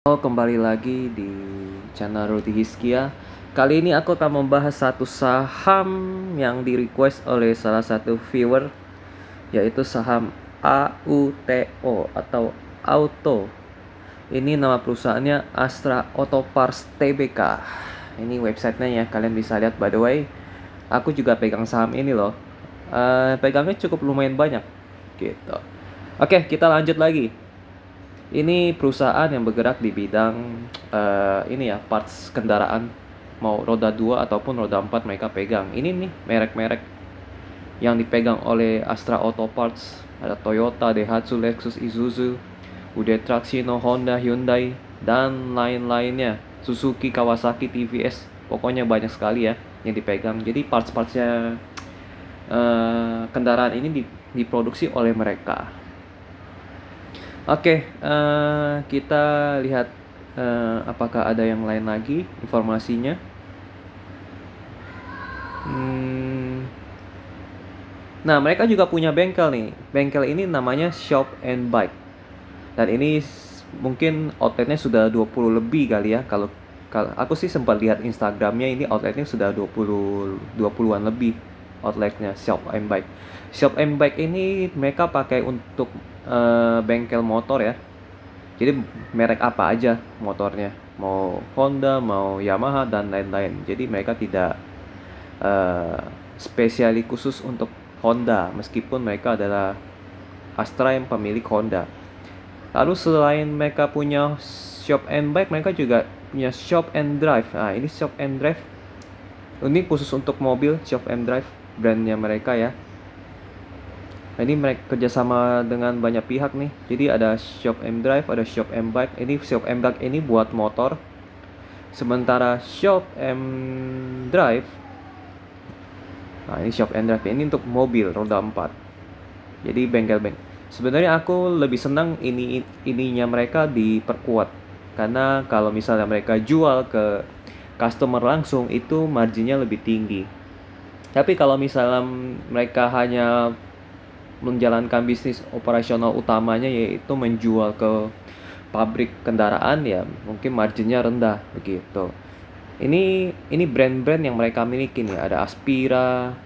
Kembali lagi di channel Ruti Hiskia. Kali ini aku akan membahas satu saham yang di-request oleh salah satu viewer, yaitu saham AUTO atau Auto. Ini nama perusahaannya Astra Auto Parts Tbk. Ini websitenya ya, kalian bisa lihat. By the way, aku juga pegang saham ini loh. Pegangnya cukup lumayan banyak gitu. Oke, kita lanjut lagi. Ini perusahaan yang bergerak di bidang ini ya, parts kendaraan, mau roda 2 ataupun roda 4 mereka pegang. Ini nih merek-merek yang dipegang oleh Astra Auto Parts. Ada Toyota, Daihatsu, Lexus, Isuzu, UD Trucks, Shino, Honda, Hyundai, dan lain-lainnya. Suzuki, Kawasaki, TVS. Pokoknya banyak sekali ya yang dipegang. Jadi parts-partsnya kendaraan ini diproduksi oleh mereka. Oke, kita lihat apakah ada yang lain lagi informasinya. Nah, mereka juga punya bengkel nih. Bengkel ini namanya Shop and Bike. Dan ini mungkin outletnya sudah 20 lebih kali ya. Kalau aku sih sempat lihat Instagramnya, ini outletnya sudah 20-an lebih outletnya Shop and Bike. Shop and Bike ini mereka pakai untuk bengkel motor ya. Jadi merek apa aja motornya, mau Honda, mau Yamaha, dan lain-lain. Jadi mereka tidak spesialis khusus untuk Honda, meskipun mereka adalah Astra yang pemilik Honda. Lalu selain mereka punya shop and bike, mereka juga punya shop and drive. Nah, ini shop and drive ini khusus untuk mobil. Shop and drive brandnya mereka ya. Nah, ini mereka kerjasama dengan banyak pihak nih. Jadi ada shop and drive, ada shop and bike. Ini shop and bike ini buat motor. Sementara shop and drive, nah ini shop and drive ini untuk mobil roda 4. Jadi bengkel-bengkel. Sebenarnya aku lebih senang ininya mereka diperkuat. Karena kalau misalnya mereka jual ke customer langsung, itu marginnya lebih tinggi. Tapi kalau misalnya mereka hanya menjalankan bisnis operasional utamanya, yaitu menjual ke pabrik kendaraan, ya mungkin marginnya rendah begitu. Ini brand-brand yang mereka miliki nih. Ada Aspira,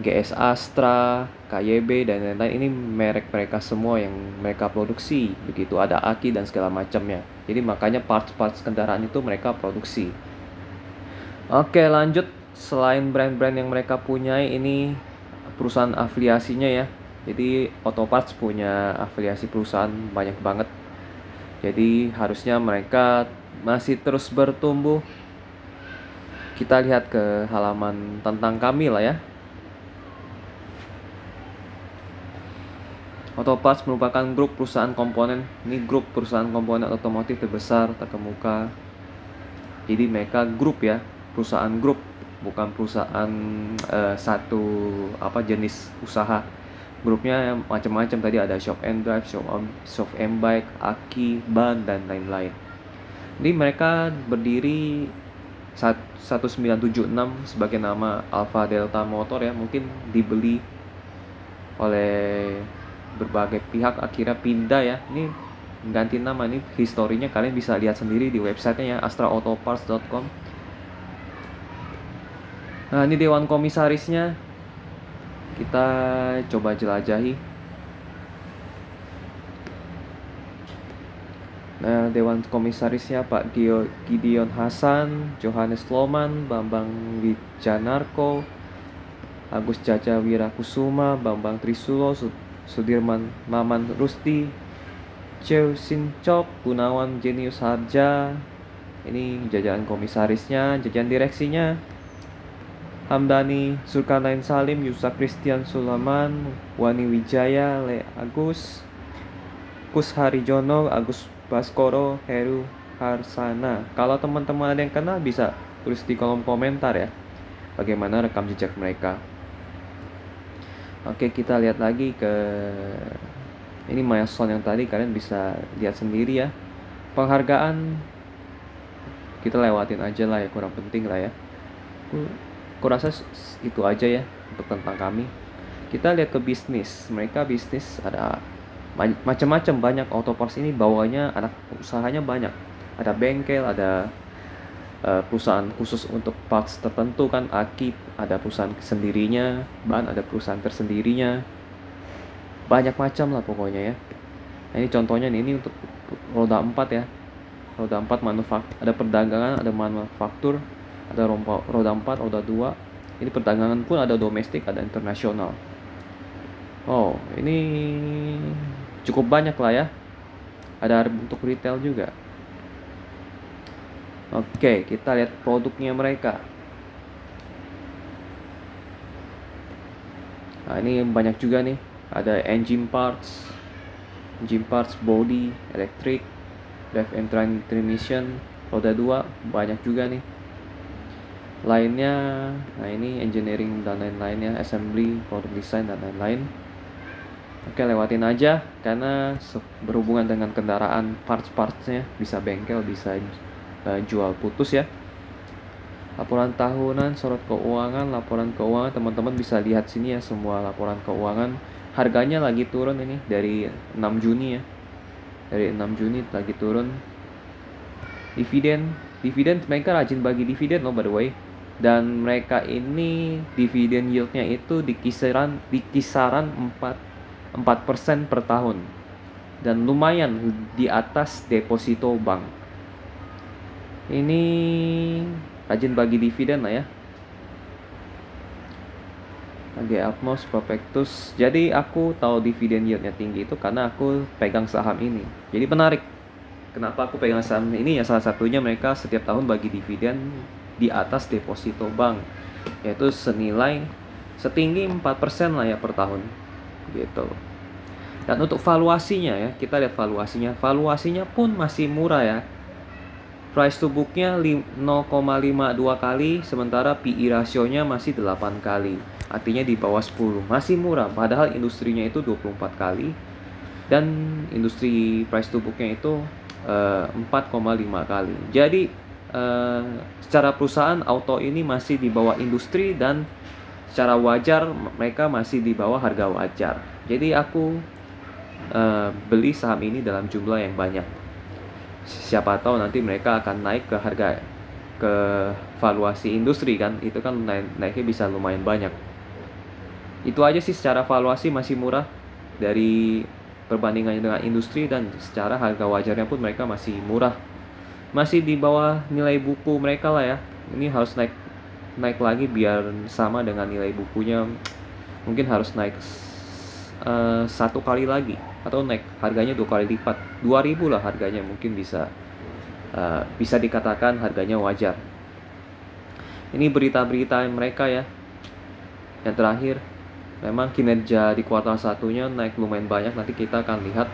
GS Astra, KYB, dan lain-lain. Ini merek mereka semua yang mereka produksi begitu. Ada Aki dan segala macamnya. Jadi makanya parts-parts kendaraan itu mereka produksi. Oke, lanjut. Selain brand-brand yang mereka punyai, ini perusahaan afiliasinya ya. Jadi Auto Parts punya afiliasi perusahaan banyak banget. Jadi harusnya mereka masih terus bertumbuh. Kita lihat ke halaman tentang kami lah ya. Auto Parts merupakan grup perusahaan komponen. Ini grup perusahaan komponen otomotif terbesar terkemuka. Jadi mereka grup ya, perusahaan grup, bukan perusahaan satu jenis usaha. Grupnya macam-macam, tadi ada shop and drive, shop and bike, Aki, ban, dan lain-lain. Jadi mereka berdiri 1976 sebagai nama Alpha Delta Motor ya. Mungkin dibeli oleh berbagai pihak, akhirnya pindah ya. Ini ganti nama. Ini historinya kalian bisa lihat sendiri di websitenya ya, astraautoparts.com. Nah, ini dewan komisarisnya. Kita coba jelajahi. Nah, dewan komisarisnya Pak Gideon Hasan, Johannes Loman, Bambang Wijanarko, Agus Caca Wirakusuma, Bambang Trisulo, Sudirman Maman Rusti, Cheo Sincok, Gunawan Jenius Harja. Ini jajaran komisarisnya. Jajaran direksinya Hamdani Zulkarnain Salim, Yusak Christian Sulaman, Wani Wijaya, Le Agus, Kus Harijono, Agus Baskoro, Heru Harsana. Kalau teman-teman ada yang kenal bisa tulis di kolom komentar ya, bagaimana rekam jejak mereka. Oke, kita lihat lagi ke ini milestone yang tadi, kalian bisa lihat sendiri ya. Penghargaan kita lewatin aja lah ya, kurang penting lah ya. Aku rasa itu aja ya untuk tentang kami. Kita lihat ke bisnis. Mereka bisnis ada macam-macam, banyak auto parts ini bawahnya anak usahanya banyak. Ada bengkel, ada perusahaan khusus untuk parts tertentu kan, Akib, ada perusahaan sendirinya, Ban ada perusahaan tersendirinya. Banyak macam lah pokoknya ya. Nah, ini contohnya nih, ini untuk roda 4 ya. Roda 4 ada perdagangan, ada manufaktur, ada roda 4, roda 2. Ini perdagangan pun ada domestik, ada internasional. Oh, ini cukup banyak lah ya. Ada untuk retail juga. Oke, kita lihat produknya mereka. Nah, ini banyak juga nih. Ada engine parts, body, electric, drive and transmission, roda 2, banyak juga nih. Lainnya, nah ini engineering dan lain-lainnya, assembly, product design dan lain-lain. Oke, lewatin aja karena berhubungan dengan kendaraan, parts-partsnya bisa bengkel, bisa jual putus ya. Laporan tahunan, sorot keuangan, laporan keuangan, teman-teman bisa lihat sini ya, semua laporan keuangan. Harganya lagi turun ini dari 6 Juni ya. Dari 6 Juni lagi turun. Dividen mereka rajin bagi dividen loh by the way. Dan mereka ini dividen yieldnya itu di kisaran 4% per tahun. Dan lumayan di atas deposito bank. Ini rajin bagi dividen lah ya. AG Atmos, Propectus. Jadi aku tahu dividen yieldnya tinggi itu karena aku pegang saham ini. Jadi menarik. Kenapa aku pegang saham ini ya, salah satunya mereka setiap tahun bagi dividen di atas deposito bank, yaitu senilai setinggi 4% lah ya per tahun gitu. Dan untuk valuasinya ya, kita lihat valuasinya pun masih murah ya. Price to book-nya 0,52 kali, sementara PE rasionya masih 8 kali. Artinya di bawah 10, masih murah. Padahal industrinya itu 24 kali. Dan industri price to book-nya itu 4,5 kali. Jadi secara perusahaan auto ini masih di bawah industri, dan secara wajar mereka masih di bawah harga wajar. Jadi aku beli saham ini dalam jumlah yang banyak. Siapa tahu nanti mereka akan naik ke harga, ke valuasi industri kan, itu kan naiknya bisa lumayan banyak. Itu aja sih, secara valuasi masih murah dari perbandingannya dengan industri, dan secara harga wajarnya pun mereka masih murah, masih di bawah nilai buku mereka lah ya. Ini harus naik lagi biar sama dengan nilai bukunya, mungkin harus naik 1 kali lagi, atau naik harganya 2 kali lipat, 2.000 lah harganya, mungkin bisa dikatakan harganya wajar. Ini berita-berita mereka ya. Yang terakhir, memang kinerja di kuartal 1-nya naik lumayan banyak. Nanti kita akan lihat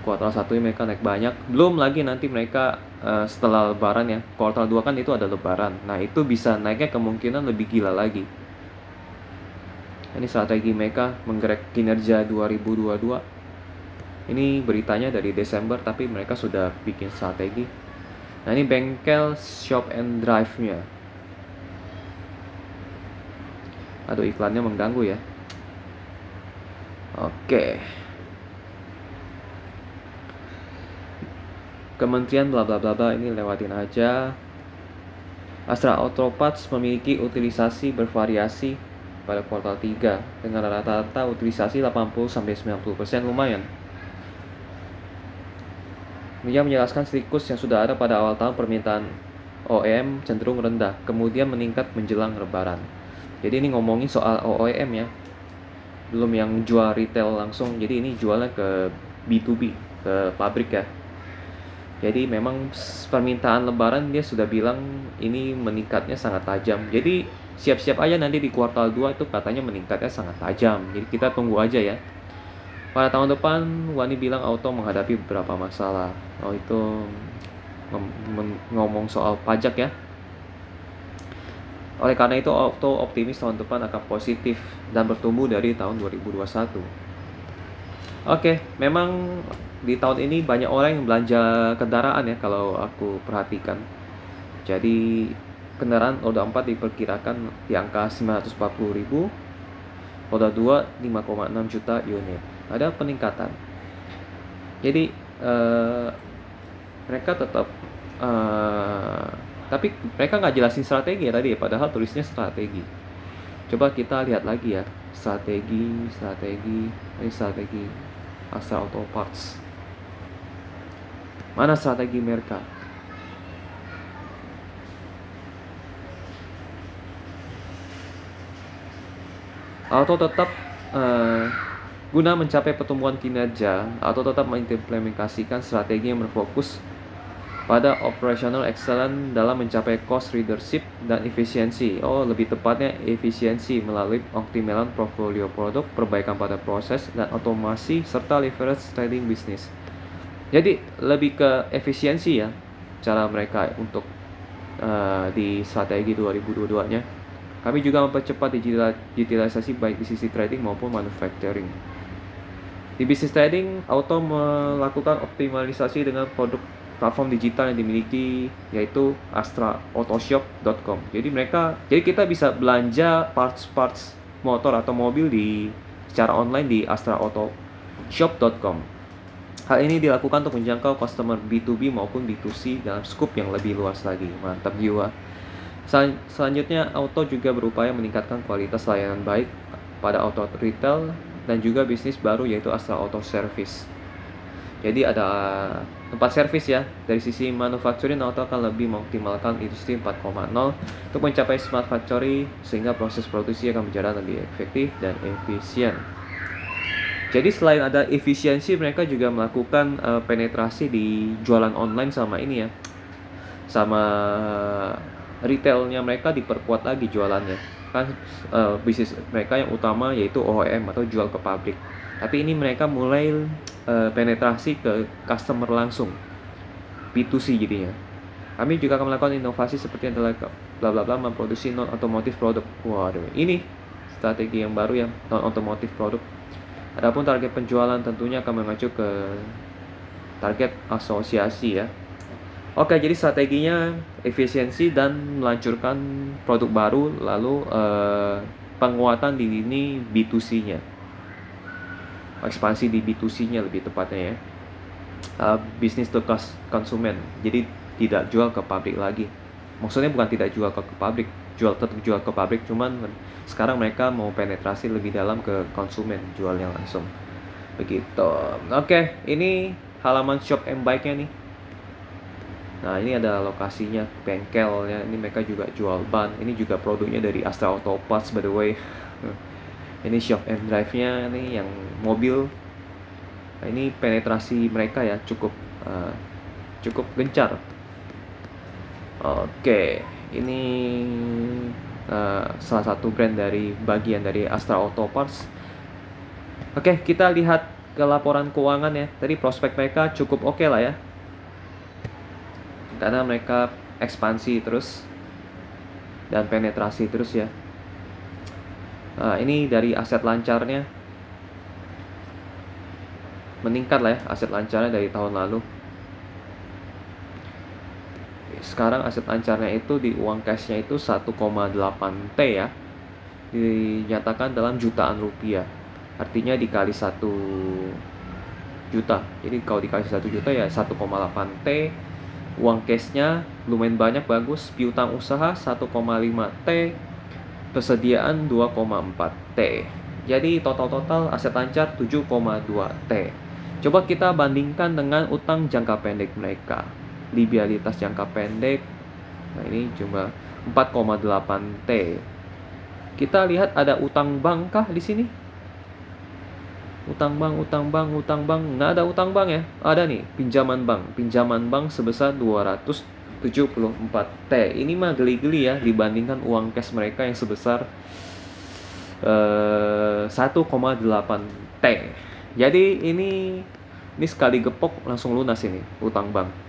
kuartal 1-nya mereka naik banyak. Belum lagi nanti mereka setelah lebaran ya, kuartal 2 kan itu ada lebaran. Nah, itu bisa naiknya kemungkinan lebih gila lagi. Ini strategi mereka menggerak kinerja 2022. Ini beritanya dari Desember, tapi mereka sudah bikin strategi. Nah, ini bengkel shop and drive-nya. Aduh, iklannya mengganggu ya. Oke. Kementerian bla bla bla bla, ini lewatin aja. Astra Auto Parts memiliki utilisasi bervariasi pada kuartal 3 dengan rata-rata utilisasi 80-90%, lumayan. Dia menjelaskan siklus yang sudah ada pada awal tahun, permintaan OEM cenderung rendah, kemudian meningkat menjelang lebaran. Jadi ini ngomongin soal OEM ya, belum yang jual retail langsung. Jadi ini jualnya ke B2B, ke pabrik ya. Jadi memang permintaan lebaran dia sudah bilang ini meningkatnya sangat tajam. Jadi siap-siap aja nanti di kuartal 2 itu katanya meningkatnya sangat tajam. Jadi kita tunggu aja ya. Pada tahun depan, Wani bilang auto menghadapi beberapa masalah. Oh, itu ngomong soal pajak ya. Oleh karena itu, auto optimis tahun depan akan positif dan bertumbuh dari tahun 2021. Oke, memang di tahun ini banyak orang yang belanja kendaraan ya, kalau aku perhatikan. Jadi kendaraan roda 4 diperkirakan di angka 940.000, roda 2 5,6 juta unit. ada peningkatan. Jadi mereka tetap tapi mereka nggak jelasin strategi ya tadi ya, padahal tulisnya strategi. Coba kita lihat lagi ya, strategi ini strategi Astra Auto Parts. Mana strategi mereka? Atau tetap guna mencapai pertumbuhan kinerja, atau tetap mengimplementasikan strategi yang berfokus pada operational excellence dalam mencapai cost leadership dan efisiensi. Lebih tepatnya efisiensi melalui optimalan portfolio produk, perbaikan pada proses dan otomasi serta leverage trading bisnis. Jadi lebih ke efisiensi ya cara mereka untuk di strategi 2022-nya. Kami juga mempercepat digitalisasi baik di sisi trading maupun manufacturing. Di bisnis trading, Auto melakukan optimalisasi dengan produk platform digital yang dimiliki, yaitu astraautoshops.com. Jadi kita bisa belanja parts motor atau mobil secara online di astraautoshops.com. Hal ini dilakukan untuk menjangkau customer B2B maupun B2C dalam skup yang lebih luas lagi. Mantap jiwa. Selanjutnya, Auto juga berupaya meningkatkan kualitas layanan baik pada auto retail dan juga bisnis baru, yaitu Astra Auto Service. Jadi ada tempat servis ya. Dari sisi manufacturing, Auto akan lebih mengoptimalkan industri 4.0 untuk mencapai smart factory, sehingga proses produksi akan berjalan lebih efektif dan efisien. Jadi selain ada efisiensi, mereka juga melakukan penetrasi di jualan online sama ini ya, sama retailnya mereka diperkuat lagi jualannya. Kan bisnis mereka yang utama yaitu OEM atau jual ke pabrik. Tapi ini mereka mulai penetrasi ke customer langsung, B2C jadinya. Kami juga akan melakukan inovasi seperti yang telah bla bla bla memproduksi non otomotif produk. Waduh, ini strategi yang baru ya, non otomotif produk. Adapun target penjualan tentunya akan mengacu ke target asosiasi ya. Oke, jadi strateginya efisiensi dan meluncurkan produk baru, lalu penguatan di lini B2C-nya. Ekspansi di B2C-nya lebih tepatnya ya. Bisnis to konsumen. Jadi tidak jual ke pabrik lagi. Maksudnya bukan tidak jual ke pabrik, tetap jual ke pabrik, cuman sekarang mereka mau penetrasi lebih dalam ke konsumen, jual yang langsung. Begitu. Oke, ini halaman shop M-Bike-nya nih. Nah, ini ada lokasinya, bengkelnya. Ini mereka juga jual ban. Ini juga produknya dari Astra Auto Parts by the way. Ini shop and drive-nya nih yang mobil. Nah, ini penetrasi mereka ya cukup gencar. Oke, ini salah satu brand dari bagian dari Astra Auto Parts. Oke, kita lihat ke laporan keuangan ya. Tadi prospek mereka cukup oke lah ya, karena mereka ekspansi terus dan penetrasi terus ya. Nah, ini dari aset lancarnya meningkat lah ya, aset lancarnya dari tahun lalu. Sekarang aset lancarnya itu di uang cashnya itu 1,8 T ya, dinyatakan dalam jutaan rupiah. Artinya dikali 1 juta. Jadi kalau dikali 1 juta ya 1,8 T. Uang cashnya lumayan banyak, bagus. Piutang usaha 1,5 T, persediaan 2,4 T. Jadi total aset lancar 7,2 T. Coba kita bandingkan dengan utang jangka pendek mereka. Liabilitas jangka pendek, nah ini cuma 4,8 T. Kita lihat ada utang bank kah di sini? Utang bank, nggak ada utang bank ya. Ada nih, pinjaman bank sebesar 274 T. Ini mah geli-geli ya dibandingkan uang cash mereka yang sebesar 1,8 T. Jadi ini sekali gepok langsung lunas ini utang bank.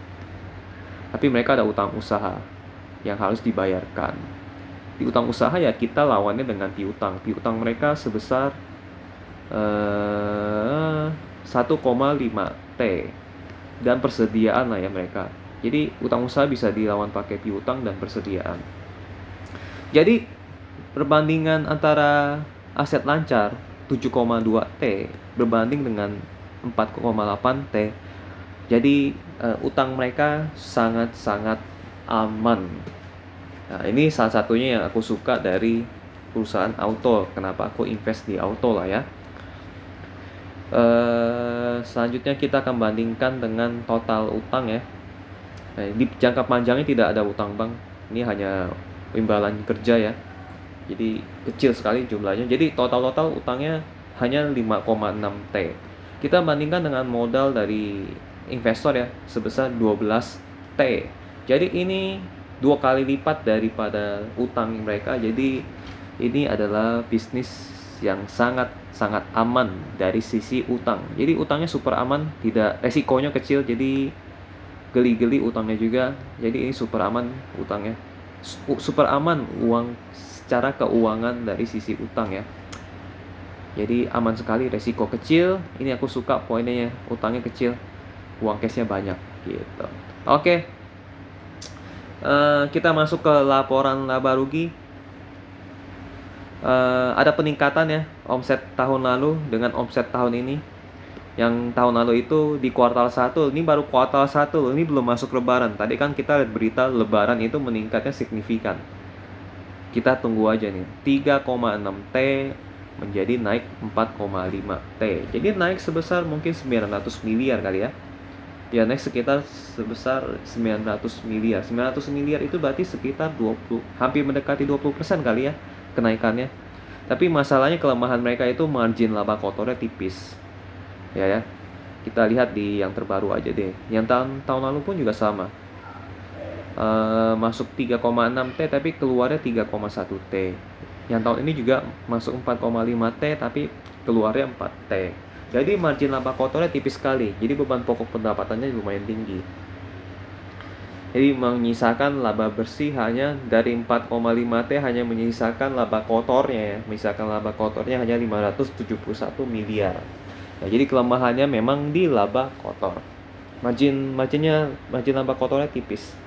Tapi mereka ada utang usaha yang harus dibayarkan. Di utang usaha ya kita lawannya dengan piutang. Piutang mereka sebesar 1,5 T dan persediaan lah ya mereka. Jadi utang usaha bisa dilawan pakai piutang dan persediaan. Jadi perbandingan antara aset lancar 7,2 T berbanding dengan 4,8 T. Jadi utang mereka sangat-sangat aman. Nah, ini salah satunya yang aku suka dari perusahaan auto. Kenapa aku invest di auto lah ya. Selanjutnya kita akan bandingkan dengan total utang ya. Nah, di jangka panjangnya tidak ada utang bank. Ini hanya imbalan kerja ya. Jadi kecil sekali jumlahnya. Jadi total utangnya hanya 5,6 T. Kita bandingkan dengan modal dari investor ya sebesar 12 T. Jadi ini 2 kali lipat daripada utang mereka. Jadi ini adalah bisnis yang sangat aman dari sisi utang. Jadi utangnya super aman, tidak resikonya kecil, jadi geli-geli utangnya juga. Jadi ini super aman utangnya. Super aman uang secara keuangan dari sisi utang ya. Jadi aman sekali, resiko kecil. Ini aku suka poinnya, utangnya kecil, uang cashnya banyak gitu. Oke. Kita masuk ke laporan laba rugi. Ada peningkatan ya omset tahun lalu dengan omset tahun ini. Yang tahun lalu itu di kuartal 1, ini baru kuartal 1 loh, ini belum masuk lebaran. Tadi kan kita lihat berita lebaran itu meningkatnya signifikan. Kita tunggu aja nih, 3,6 T menjadi naik 4,5 T. Jadi naik sebesar mungkin 900 miliar kali ya. Ya naik sekitar sebesar 900 miliar. 900 miliar itu berarti sekitar 20, hampir mendekati 20% kali ya kenaikannya. Tapi masalahnya kelemahan mereka itu margin laba kotornya tipis. Ya. Kita lihat di yang terbaru aja deh. Yang tahun lalu pun juga sama. Masuk 3,6 T tapi keluarnya 3,1 T. Yang tahun ini juga masuk 4,5 T tapi keluarnya 4 T. Jadi margin laba kotornya tipis sekali. Jadi beban pokok pendapatannya lumayan tinggi. Jadi menyisakan laba bersih hanya dari 4,5 T hanya menyisakan laba kotornya ya. Menyisakan laba kotornya hanya 571 miliar. Nah, jadi kelemahannya memang di laba kotor. Margin laba kotornya tipis.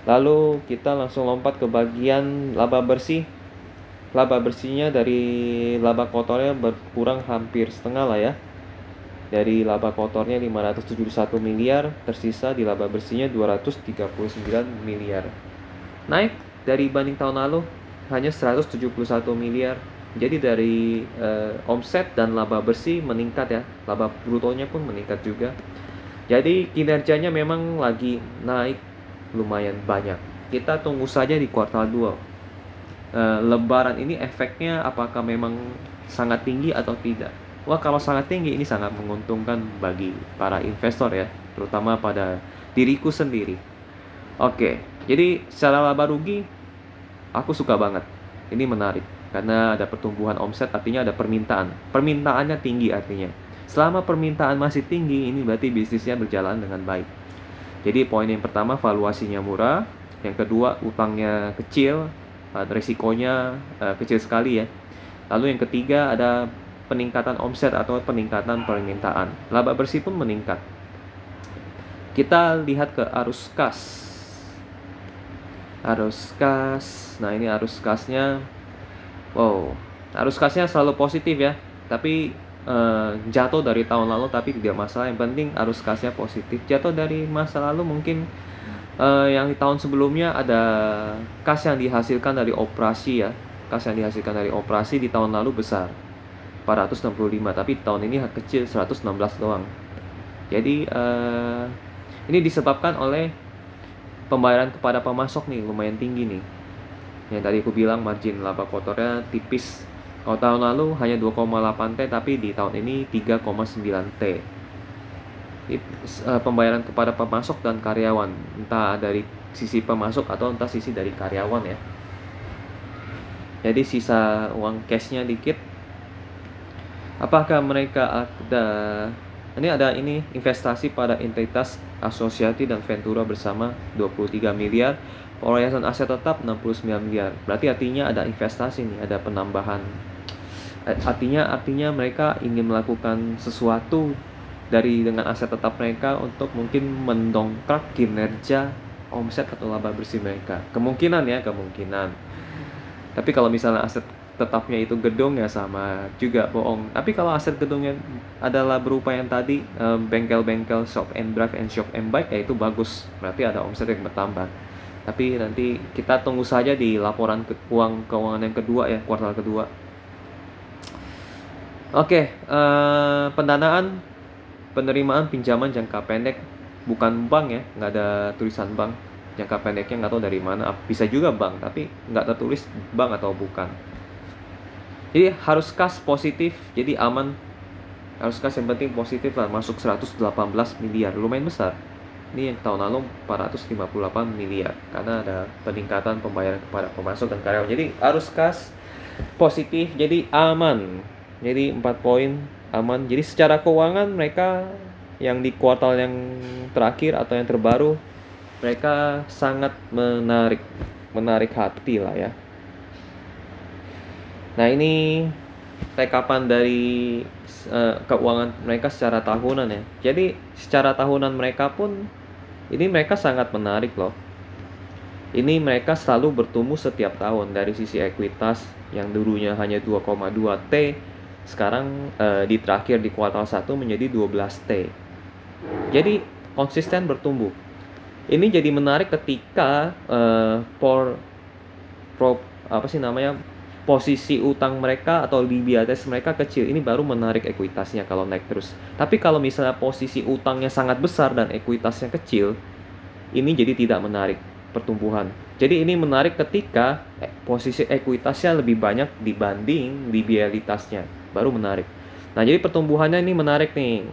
Lalu kita langsung lompat ke bagian laba bersih. Laba bersihnya dari laba kotornya berkurang hampir setengah lah ya. Dari laba kotornya 571 miliar, tersisa di laba bersihnya 239 miliar. Naik dari banding tahun lalu hanya 171 miliar. Jadi dari omset dan laba bersih meningkat ya. Laba brutonya pun meningkat juga. Jadi kinerjanya memang lagi naik lumayan banyak. Kita tunggu saja di kuartal 2. Lebaran ini efeknya apakah memang sangat tinggi atau tidak? Wah, kalau sangat tinggi ini sangat menguntungkan bagi para investor ya, terutama pada diriku sendiri. Oke, jadi secara laba rugi aku suka banget. Ini menarik karena ada pertumbuhan omset, artinya ada permintaan. Permintaannya tinggi artinya. Selama permintaan masih tinggi, ini berarti bisnisnya berjalan dengan baik. Jadi poin yang pertama, valuasinya murah. Yang kedua, utangnya kecil, risikonya kecil sekali ya. Lalu yang ketiga, ada peningkatan omset atau peningkatan permintaan. Laba bersih pun meningkat. Kita lihat ke arus kas. Arus kas. Nah, ini arus kasnya. Wow, arus kasnya selalu positif ya. Tapi jatuh dari tahun lalu tapi tidak masalah. Yang penting arus kasnya positif. Jatuh dari masa lalu mungkin yang di tahun sebelumnya ada kas yang dihasilkan dari operasi ya. Kas yang dihasilkan dari operasi di tahun lalu besar, 465, tapi tahun ini kecil, 116 doang. Jadi ini disebabkan oleh pembayaran kepada pemasok nih lumayan tinggi nih. Yang tadi aku bilang margin laba kotornya tipis. Kalau tahun lalu hanya 2,8 T tapi di tahun ini 3,9 T. Pembayaran kepada pemasok dan karyawan, entah dari sisi pemasok atau entah sisi dari karyawan ya. Jadi sisa uang cashnya dikit. Apakah mereka ada investasi pada entitas asosiasi dan ventura bersama 23 miliar, pemroyesan aset tetap 69 miliar. Berarti artinya ada investasi nih, ada penambahan. Artinya mereka ingin melakukan sesuatu dengan aset tetap mereka untuk mungkin mendongkrak kinerja omset atau laba bersih mereka. Kemungkinan. Tapi kalau misalnya aset tetapnya itu gedung ya sama juga bohong. Tapi kalau aset gedungnya adalah berupa yang tadi, bengkel-bengkel shop and drive and shop and bike, ya itu bagus, berarti ada omset yang bertambah. Tapi nanti kita tunggu saja di laporan keuangan yang kedua ya, kuartal kedua. Oke, pendanaan, penerimaan pinjaman jangka pendek, bukan bank ya, nggak ada tulisan bank. Jangka pendeknya nggak tahu dari mana, bisa juga bank, tapi nggak tertulis bank atau bukan. Jadi harus kas positif, jadi aman. Harus kas yang penting positif lah, masuk 118 miliar, lumayan besar. Ini yang tahun lalu 458 miliar, karena ada peningkatan pembayaran kepada pemasok dan karyawan. Jadi harus kas positif, jadi aman. Jadi 4 poin aman. Jadi secara keuangan mereka yang di kuartal yang terakhir atau yang terbaru, mereka sangat menarik hati lah ya. Nah, ini rekapan dari keuangan mereka secara tahunan ya. Jadi secara tahunan mereka pun ini mereka sangat menarik loh. Ini mereka selalu bertumbuh setiap tahun dari sisi ekuitas yang dulunya hanya 2,2 T, sekarang di terakhir di kuartal 1 menjadi 12 T. Jadi konsisten bertumbuh. Ini jadi menarik ketika posisi utang mereka atau liabilitas mereka kecil. Ini baru menarik ekuitasnya kalau naik terus. Tapi kalau misalnya posisi utangnya sangat besar dan ekuitasnya kecil, ini jadi tidak menarik pertumbuhan. Jadi ini menarik ketika posisi ekuitasnya lebih banyak dibanding liabilitasnya, baru menarik. Nah, jadi pertumbuhannya ini menarik nih.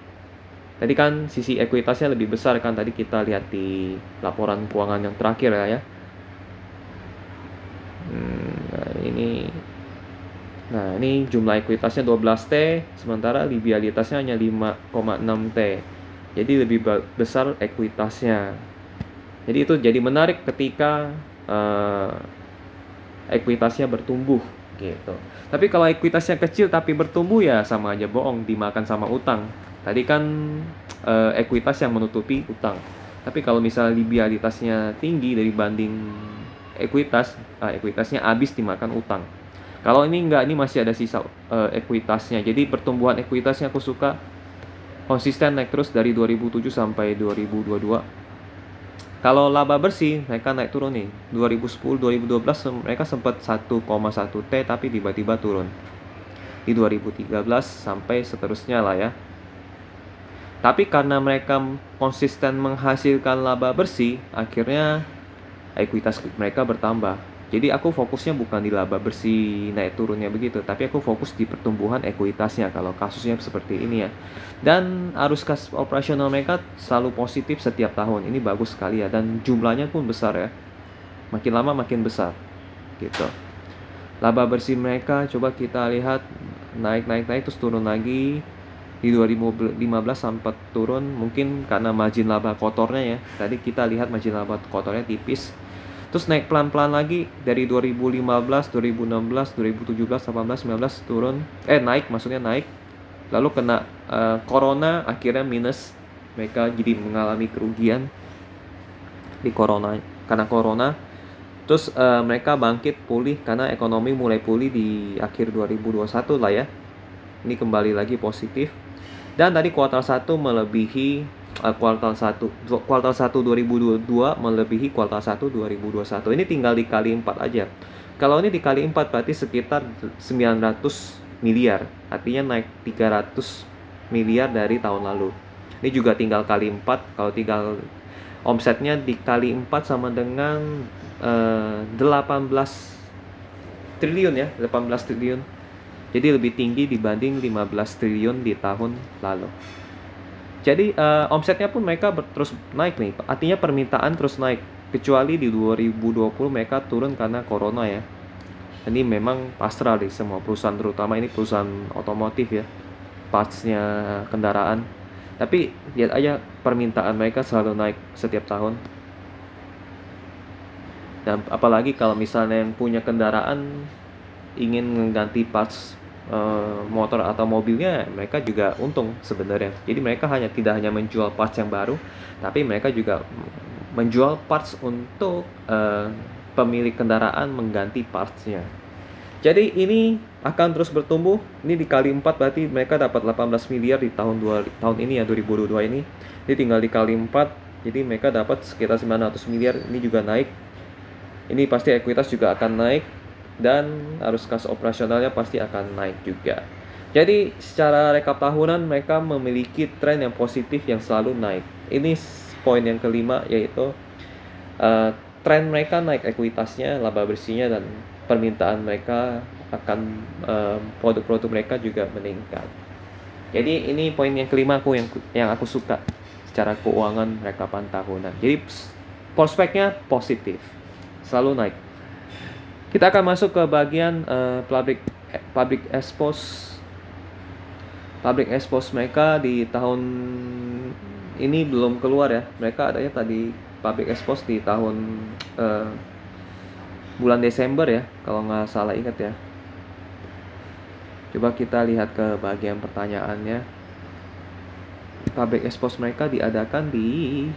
Tadi kan sisi ekuitasnya lebih besar kan, tadi kita lihat di laporan keuangan yang terakhir ya. Nah, ini jumlah ekuitasnya 12 T, sementara liabilitasnya hanya 5,6 T. Jadi lebih besar ekuitasnya. Jadi itu jadi menarik ketika ekuitasnya bertumbuh gitu. Tapi kalau ekuitasnya kecil tapi bertumbuh ya sama aja bohong, dimakan sama utang. Tadi kan ekuitas yang menutupi utang. Tapi kalau misalnya liabilitasnya tinggi dari banding ekuitasnya habis dimakan utang. Kalau ini enggak, ini masih ada sisa ekuitasnya. Jadi pertumbuhan ekuitasnya aku suka, konsisten naik terus dari 2007 sampai 2022. Kalau laba bersih mereka naik turun nih. 2010 2012 mereka sempat 1,1 T tapi tiba-tiba turun. Di 2013 sampai seterusnya lah ya. Tapi karena mereka konsisten menghasilkan laba bersih, akhirnya ekuitas mereka bertambah. Jadi aku fokusnya bukan di laba bersih naik turunnya begitu, tapi aku fokus di pertumbuhan ekuitasnya kalau kasusnya seperti ini ya. Dan arus kas operasional mereka selalu positif setiap tahun. Ini bagus sekali ya, dan jumlahnya pun besar ya. Makin lama makin besar gitu. Laba bersih mereka coba kita lihat naik terus turun lagi. Di 2015 sempat turun, mungkin karena margin laba kotornya ya. Tadi kita lihat margin laba kotornya tipis. Terus naik pelan-pelan lagi dari 2015, 2016, 2017, 18, 19 turun. Naik, maksudnya naik. Lalu kena corona, akhirnya minus. Mereka jadi mengalami kerugian di karena corona. Terus mereka bangkit pulih karena ekonomi mulai pulih di akhir 2021 lah ya. Ini kembali lagi positif. Dan tadi kuartal 1 melebihi kuartal 1 2022 melebihi kuartal 1 2021. Ini tinggal dikali 4 aja. Kalau ini dikali 4 berarti sekitar 900 miliar. Artinya naik 300 miliar dari tahun lalu. Ini juga tinggal kali 4. Kalau tinggal omsetnya dikali 4 sama dengan 18 triliun ya, 18 triliun. Jadi lebih tinggi dibanding 15 triliun di tahun lalu. Jadi omsetnya pun mereka terus naik nih. Artinya permintaan terus naik. Kecuali di 2020 mereka turun karena corona ya. Ini memang pasrah deh semua perusahaan, terutama ini perusahaan otomotif ya. Partsnya kendaraan. Tapi lihat aja permintaan mereka selalu naik setiap tahun. Dan apalagi kalau misalnya yang punya kendaraan ingin mengganti parts motor atau mobilnya, mereka juga untung sebenarnya. Jadi mereka tidak hanya menjual parts yang baru, tapi mereka juga menjual parts untuk pemilik kendaraan mengganti partsnya. Jadi ini akan terus bertumbuh. Ini dikali 4 berarti mereka dapat 18 miliar di tahun ini ya, 2022 ini. Ini tinggal dikali 4, jadi mereka dapat sekitar 900 miliar. Ini juga naik. Ini pasti ekuitas juga akan naik, dan arus kas operasionalnya pasti akan naik juga. Jadi secara rekap tahunan mereka memiliki tren yang positif yang selalu naik. Ini poin yang kelima, yaitu tren mereka naik ekuitasnya, laba bersihnya, dan permintaan mereka akan produk-produk mereka juga meningkat. Jadi ini poin yang kelima yang aku suka secara keuangan rekapan tahunan. Jadi prospeknya positif, selalu naik. Kita akan masuk ke bagian public expose. Public expose mereka di tahun ini belum keluar ya. Mereka adanya tadi public expose di tahun bulan Desember ya, kalau nggak salah ingat ya. Coba kita lihat ke bagian pertanyaannya. Public expose mereka diadakan di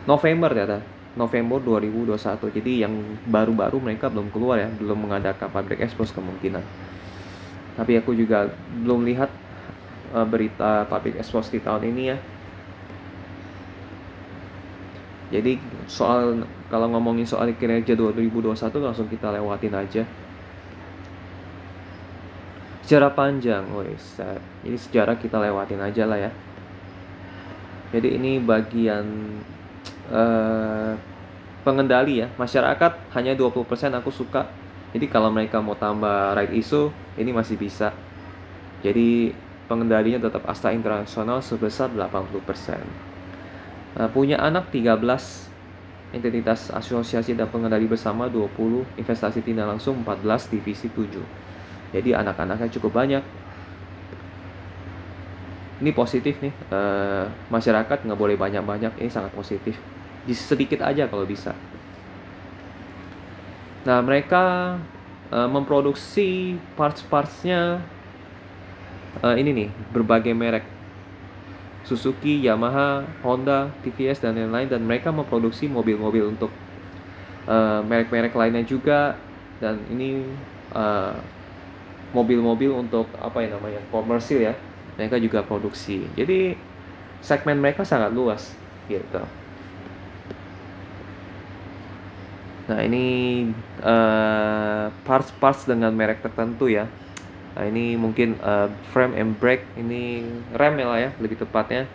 November ya, November 2021. Jadi yang baru-baru mereka belum keluar ya, belum mengadakan public expose kemungkinan. Tapi aku juga belum lihat berita public expose di tahun ini ya. Jadi kalau ngomongin soal kinerja 2021 langsung kita lewatin aja. Sejarah panjang, ini sejarah kita lewatin aja lah ya. Jadi ini bagian pengendali ya. Masyarakat hanya 20% aku suka. Jadi kalau mereka mau tambah right issue, ini masih bisa. Jadi pengendalinya tetap Astra Internasional sebesar 80%. Punya anak 13, entitas asosiasi dan pengendali bersama 20, investasi tidak langsung 14, divisi 7. Jadi anak-anaknya cukup banyak. Ini positif nih, masyarakat nggak boleh banyak-banyak, ini sangat positif. Sedikit aja kalau bisa. Nah, mereka memproduksi parts-partsnya ini nih, berbagai merek. Suzuki, Yamaha, Honda, TVS, dan lain-lain. Dan mereka memproduksi mobil-mobil untuk merek-merek lainnya juga. Dan ini mobil-mobil untuk komersil ya, mereka juga produksi. Jadi segmen mereka sangat luas gitu. Nah ini parts dengan merek tertentu ya. Nah ini mungkin frame and brake, ini rem ya lah ya lebih tepatnya,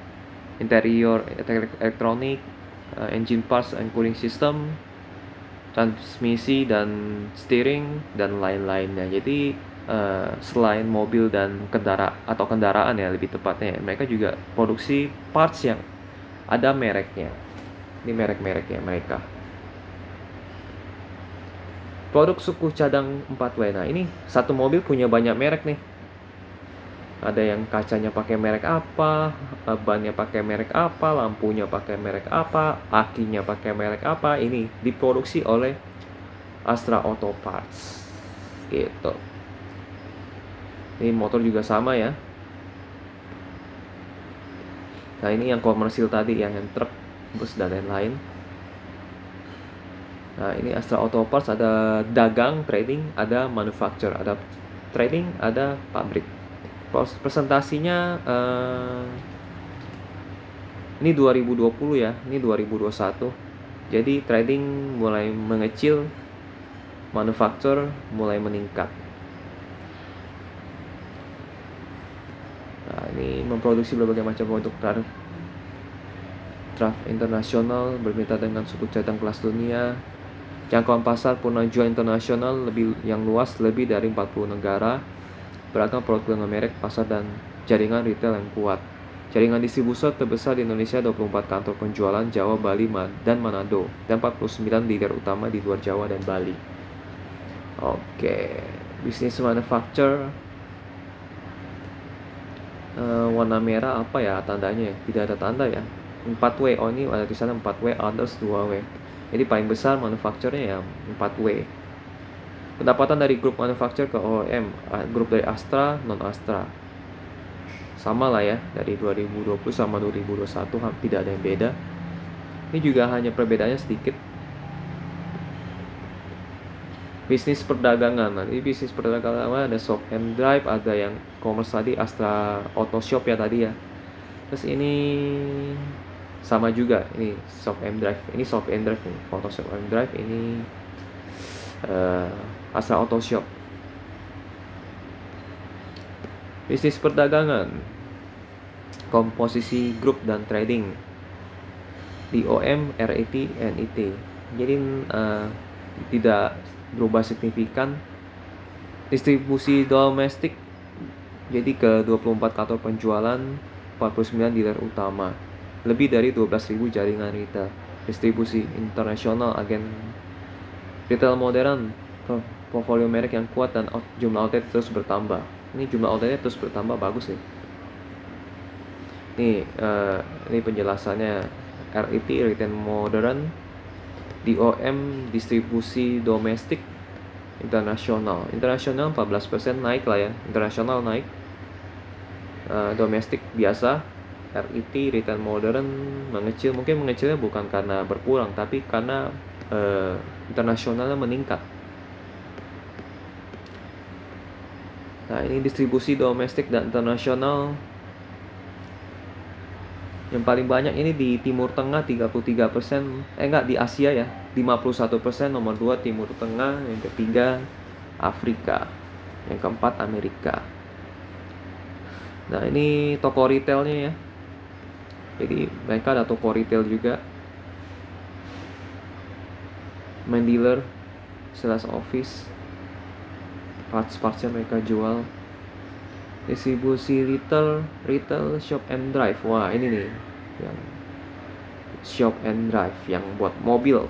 interior elektronik, engine parts and cooling system, transmisi dan steering, dan lain-lainnya. Jadi selain mobil dan kendaraan ya lebih tepatnya, mereka juga produksi parts yang ada mereknya. Ini merek-mereknya mereka. Produk suku cadang 4W. Nah ini satu mobil punya banyak merek nih. Ada yang kacanya pakai merek apa, bannya pakai merek apa, lampunya pakai merek apa, akinya pakai merek apa. Ini diproduksi oleh Astra Auto Parts gitu. Ini motor juga sama ya. Nah ini yang komersil tadi, yang truk, bus, dan lain-lain. Nah ini Astra Auto Parts, ada dagang, trading, ada manufacture, ada trading, ada pabrik. Presentasinya ini 2020 ya, ini 2021. Jadi trading mulai mengecil, manufacture mulai meningkat. Nah ini memproduksi berbagai macam produk draft internasional, bermitra dengan suku cadang kelas dunia. Jangkauan pasar purna jual internasional yang luas, lebih dari 40 negara. Beragam produk dengan merek, pasar, dan jaringan retail yang kuat. Jaringan distributor terbesar di Indonesia, 24 kantor penjualan, Jawa, Bali, dan Manado, dan 49 dealer utama di luar Jawa dan Bali. Oke, bisnis manufacture, warna merah apa ya tandanya ya? Tidak ada tanda ya. 4W, ini ada tulisannya 4W, others 2W. Jadi paling besar manufacture-nya ya 4W. Pendapatan dari grup manufacture ke OEM, grup dari Astra, non Astra, sama lah ya, dari 2020 sama 2021 tidak ada yang beda. Ini juga hanya perbedaannya sedikit. Bisnis perdagangan. Nah, ini bisnis perdagangan ada shop and drive, ada yang commerce tadi Astra Auto Shop ya tadi ya. Terus ini sama juga, ini shop and drive. Ini shop and drive nih, Auto Shop and drive ini Astra Auto Shop. Bisnis perdagangan, komposisi grup dan trading, DOM, RET, NIT. Jadi tidak berubah signifikan. Distribusi domestik, jadi ke 24 kantor penjualan, 49 dealer utama, lebih dari 12.000 jaringan retail. Distribusi internasional, agen retail modern, portfolio merek yang kuat dan jumlah outlet terus bertambah. Ini jumlah outletnya terus bertambah, bagus ya. Ini penjelasannya. RET, retail modern, DOM, distribusi domestik, internasional 14% naik lah ya, internasional naik, domestik biasa. RET, retail modern mengecil, mungkin mengecilnya bukan karena berkurang tapi karena internasionalnya meningkat. Nah, ini distribusi domestik dan internasional. Yang paling banyak ini di Timur Tengah 33%, di Asia ya, 51%, nomor 2 Timur Tengah, yang ketiga Afrika, yang keempat Amerika. Nah, ini toko retailnya ya. Jadi mereka ada toko retail juga, main dealer, sales office, parts-partsnya mereka jual. Distribusi retail shop and drive. Wah, ini nih yang shop and drive yang buat mobil.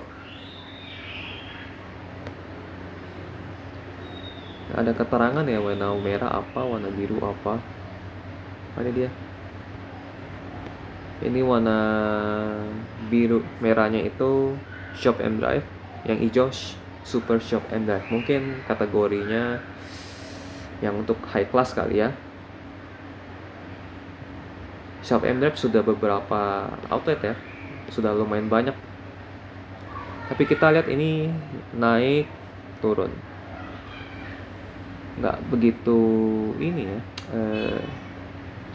Ada keterangan ya, warna merah apa, warna biru apa. Ini dia. Ini warna biru, merahnya itu shop and drive, yang hijau super shop and drive. Mungkin kategorinya yang untuk high class kali ya. Shop and drive sudah beberapa outlet ya, sudah lumayan banyak. Tapi kita lihat ini naik turun, nggak begitu ini ya.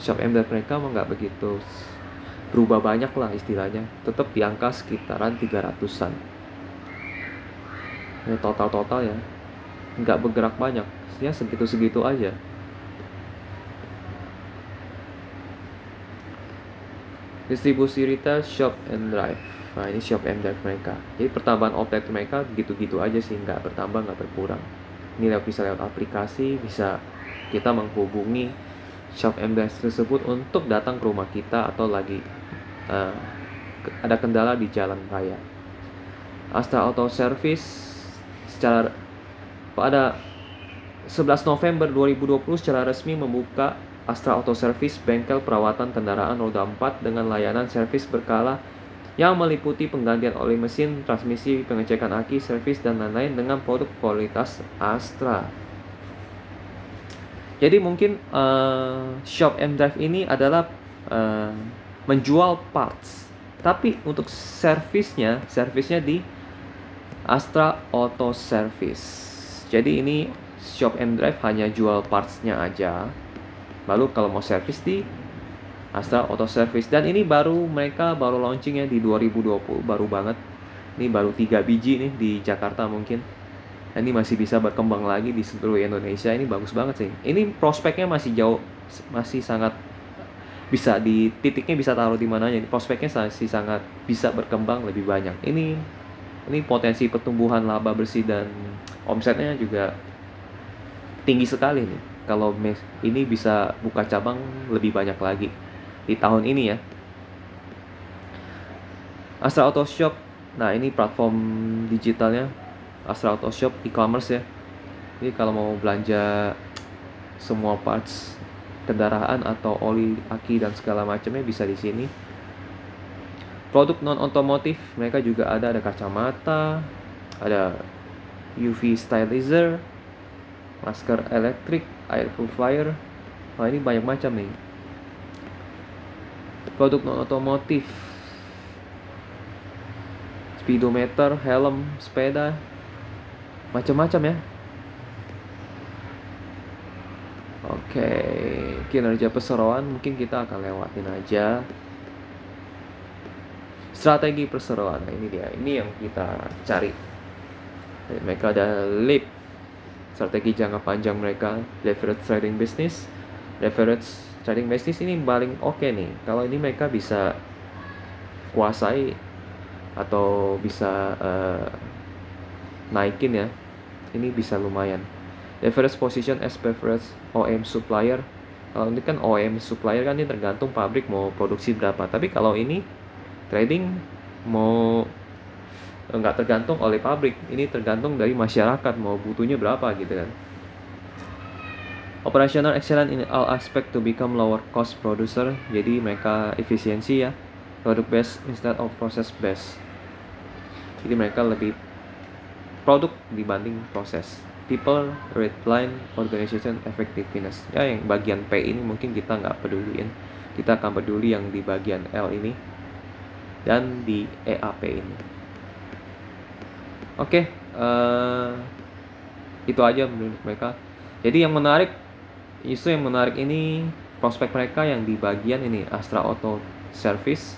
Shop and drive mereka mah nggak begitu berubah banyak lah istilahnya, tetap di angka sekitaran 300-an. Ini total ya, nggak bergerak banyak ya, segitu-segitu aja. Distribusi retail shop and drive. Nah, ini shop and drive mereka. Jadi pertambahan outlet mereka gitu-gitu aja sih, nggak bertambah, nggak berkurang. Ini bisa lewat aplikasi, bisa kita menghubungi shop and drive tersebut untuk datang ke rumah kita atau lagi ada kendala di jalan raya. Astra Auto Service pada 11 November 2020 secara resmi membuka Astra Auto Service, bengkel perawatan kendaraan roda 4 dengan layanan servis berkala yang meliputi penggantian oli mesin, transmisi, pengecekan aki, servis, dan lain-lain dengan produk kualitas Astra. Jadi mungkin shop and drive ini adalah menjual parts, tapi untuk servisnya di Astra Auto Service. Jadi ini shop and drive hanya jual partsnya aja. Lalu kalau mau servis di Astra Auto Service. Dan ini mereka baru launchingnya di 2020, baru banget. Ini baru 3 biji nih di Jakarta mungkin. Dan ini masih bisa berkembang lagi di seluruh Indonesia. Ini bagus banget sih. Ini prospeknya masih jauh, masih sangat bisa di titiknya, bisa taruh di mananya. Prospeknya masih sangat bisa berkembang lebih banyak. Ini potensi pertumbuhan laba bersih dan omsetnya juga tinggi sekali nih. Kalau ini bisa buka cabang lebih banyak lagi di tahun ini ya. Astra Auto Shop. Nah, ini platform digitalnya Astra Auto Shop, e-commerce ya. Jadi kalau mau belanja semua parts kendaraan atau oli, aki, dan segala macamnya bisa di sini. Produk non otomotif mereka juga ada kacamata, ada UV stylizer, masker elektrik, air purifier. Wah, ini banyak macam nih. Produk non otomotif, speedometer, helm sepeda, macam-macam ya. Oke, kinerja perseroan mungkin kita akan lewatin aja. Strategi perseroan, nah ini dia, ini yang kita cari. Mereka ada LEAP, strategi jangka panjang mereka, leverage trading business. Leverage trading business ini paling oke nih, kalau ini mereka bisa kuasai atau bisa naikin ya, ini bisa lumayan. Leverage position as preferred OEM supplier. Kalau ini kan OEM supplier kan ini tergantung pabrik mau produksi berapa. Tapi kalau ini trading mau nggak tergantung oleh pabrik, ini tergantung dari masyarakat mau butuhnya berapa gitu kan. Operational excellence in all aspect to become lower cost producer. Jadi mereka efisiensi ya, product based instead of process based. Jadi mereka lebih produk dibanding proses. People, red line, organization, effectiveness. Ya yang bagian P ini mungkin kita nggak peduliin. Kita akan peduli yang di bagian L ini dan di EAP ini. Oke, itu aja menurut mereka. Jadi yang menarik, isu yang menarik ini prospek mereka yang di bagian ini Astra Auto Service.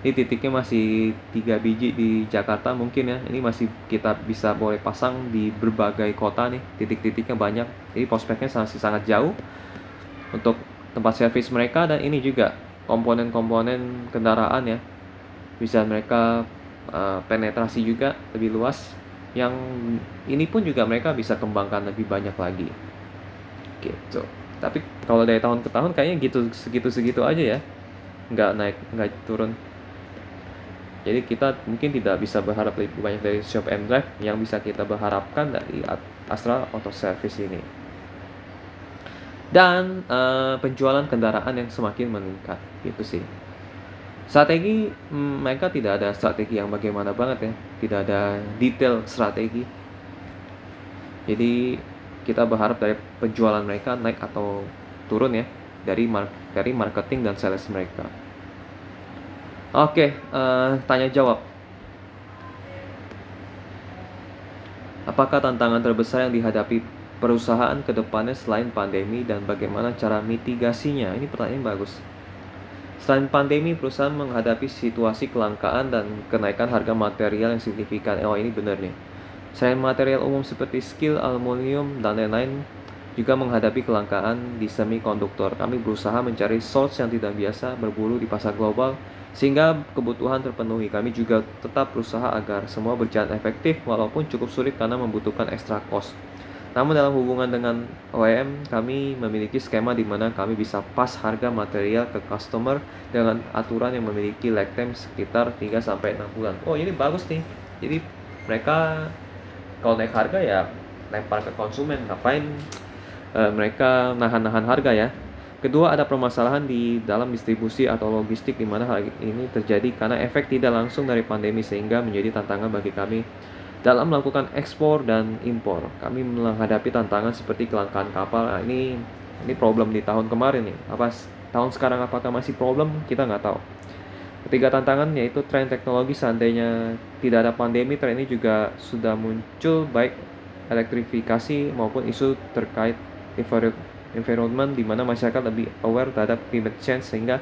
Ini titiknya masih 3 biji di Jakarta mungkin ya. Ini masih kita bisa boleh pasang di berbagai kota nih. Titik-titiknya banyak. Jadi prospeknya masih sangat jauh untuk tempat servis mereka. Dan ini juga komponen-komponen kendaraan ya. Bisa mereka penetrasi juga lebih luas. Yang ini pun juga mereka bisa kembangkan lebih banyak lagi. Gitu. Tapi kalau dari tahun ke tahun kayaknya gitu segitu-segitu aja ya. Nggak naik, nggak turun. Jadi kita mungkin tidak bisa berharap lebih banyak dari Shop and Drive, yang bisa kita berharapkan dari Astra Auto Service ini. Dan penjualan kendaraan yang semakin meningkat, gitu sih. Strategi, mereka tidak ada strategi yang bagaimana banget ya, tidak ada detail strategi. Jadi kita berharap dari penjualan mereka naik atau turun ya, dari marketing dan sales mereka. Oke, tanya jawab. Apakah tantangan terbesar yang dihadapi perusahaan ke depannya selain pandemi dan bagaimana cara mitigasinya? Ini pertanyaan bagus. Selain pandemi, perusahaan menghadapi situasi kelangkaan dan kenaikan harga material yang signifikan. Oh, ini benar nih. Selain material umum seperti steel, aluminium, dan lain-lain, juga menghadapi kelangkaan di semikonduktor. Kami berusaha mencari source yang tidak biasa berburu di pasar global sehingga kebutuhan terpenuhi. Kami juga tetap berusaha agar semua berjalan efektif walaupun cukup sulit karena membutuhkan extra cost. Namun dalam hubungan dengan OEM, kami memiliki skema di mana kami bisa pas harga material ke customer dengan aturan yang memiliki lag time sekitar 3-6 bulan. Oh, ini bagus nih. Jadi mereka kalau naik harga ya lempar ke konsumen. Ngapain mereka nahan-nahan harga ya. Kedua, ada permasalahan di dalam distribusi atau logistik di mana hal ini terjadi karena efek tidak langsung dari pandemi sehingga menjadi tantangan bagi kami dalam melakukan ekspor dan impor. Kami menghadapi tantangan seperti kelangkaan kapal. Nah, ini problem di tahun kemarin nih. Tahun sekarang apakah masih problem? Kita nggak tahu. Ketiga tantangan yaitu tren teknologi. Seandainya tidak ada pandemi, tren ini juga sudah muncul baik elektrifikasi maupun isu terkait environment di mana masyarakat lebih aware terhadap climate change sehingga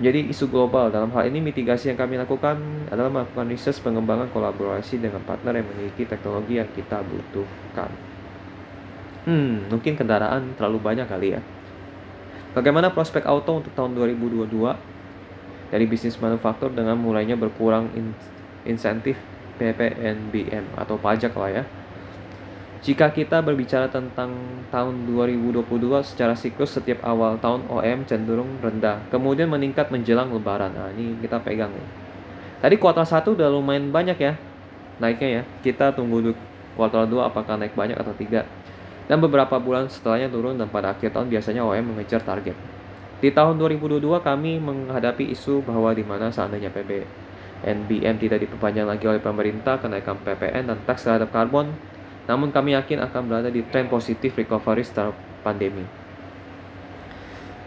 menjadi isu global. Dalam hal ini mitigasi yang kami lakukan adalah melakukan riset pengembangan kolaborasi dengan partner yang memiliki teknologi yang kita butuhkan. Mungkin kendaraan terlalu banyak kali ya. Bagaimana prospek auto untuk tahun 2022 dari bisnis manufaktur dengan mulainya berkurang insentif PPNBM atau pajak lah ya. Jika kita berbicara tentang tahun 2022 secara siklus, setiap awal tahun OEM cenderung rendah, kemudian meningkat menjelang lebaran. Nah, ini kita pegang nih. Tadi kuartal 1 udah lumayan banyak ya naiknya ya. Kita tunggu dulu kuartal 2 apakah naik banyak atau tidak. Dan beberapa bulan setelahnya turun dan pada akhir tahun biasanya OEM mengejar target. Di tahun 2022 kami menghadapi isu bahwa di mana seandainya PPNBM tidak diperpanjang lagi oleh pemerintah, kenaikan PPN dan tax terhadap karbon, namun kami yakin akan berada di tren positif recovery setelah pandemi.